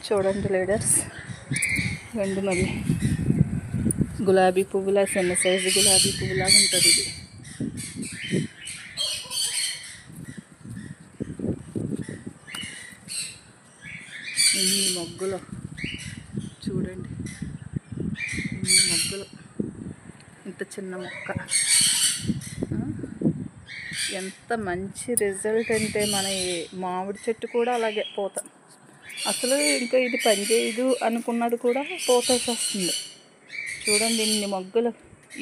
చూడండి లీడర్స్, రెండు మళ్ళీ గులాబీ పువ్వులా, చిన్న సైజు గులాబీ పువ్వులాగా ఉంటుంది ఇది. ఇన్ని మొగ్గలు చూడండి, ఇన్ని మొగ్గలు, ఇంత చిన్న మొక్క. ఎంత మంచి రిజల్ట్ అంటే మన మామిడి చెట్టు కూడా అలాగే పూత. అసలు ఇంకా ఇది పనిచేయదు అనుకున్నది కూడా పూత వస్తుంది. చూడండి ఇన్ని మొగ్గలు.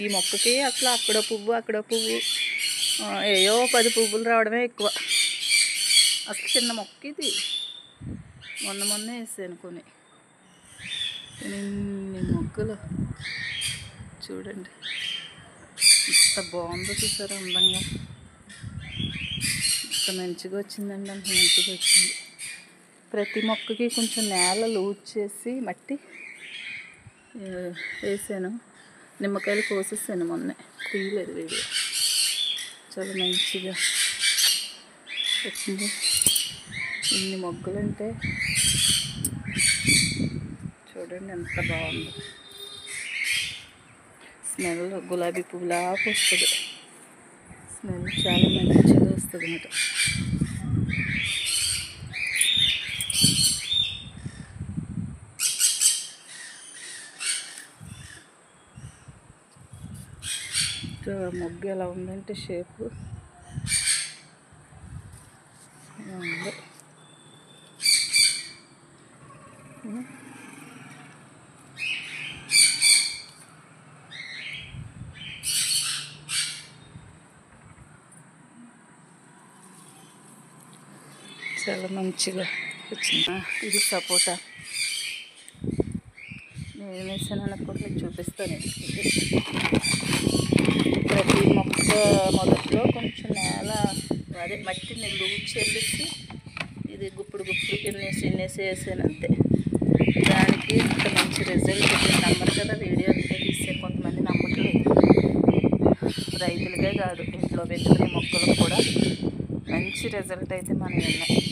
ఈ మొక్కకి అసలు అక్కడ పువ్వు అక్కడ పువ్వు, ఏయో 10 పువ్వులు రావడమే ఎక్కువ. అసలు చిన్న మొక్క ఇది, మొన్న వేసాను కొన్ని. ఇన్ని మొగ్గలు చూడండి, ఎంత బాగుందో చూసారా, అందంగా, ఎంత మంచిగా వచ్చిందండి, అంత మంచిగా వచ్చింది. ప్రతి మొక్కకి కొంచెం నేల లూజ్ చేసి మట్టి వేసాను. నిమ్మకాయలు కోసేసాను, మొన్నే తీయలేదు వీడియో. చాలా మంచిగా వచ్చింది. ఇన్ని మొగ్గలు అంటే చూడండి ఎంత బాగుంది. స్మెల్ గులాబీ పువ్వులాగా వస్తుంది. స్మెల్ చాలా మంచిగా వస్తుంది అన్నమాట. మొగ్గు ఎలా ఉందంటే షేపు ఉంది. చాలా మంచిగా వచ్చింది. ఇది సపోటా నేను వేసానని కూడా మీకు చూపిస్తాను. ప్రతి మొక్క మొదట్లో కొంచెం నేల అదే మట్టిని లూజ్ చేసేసి ఇది గుప్పుడు ఎన్నేసి వేసాను అంతే. దానికి ఇంత మంచి రిజల్ట్ నమ్మరు కదా, వీడియో అంతే తీసే కొంతమంది నమ్మట్లేదు. రైతులకే కాదు, ఇంట్లో పెంచుకునే మొక్కలకు కూడా మంచి రిజల్ట్ అయితే మనకి ఉన్నాయి.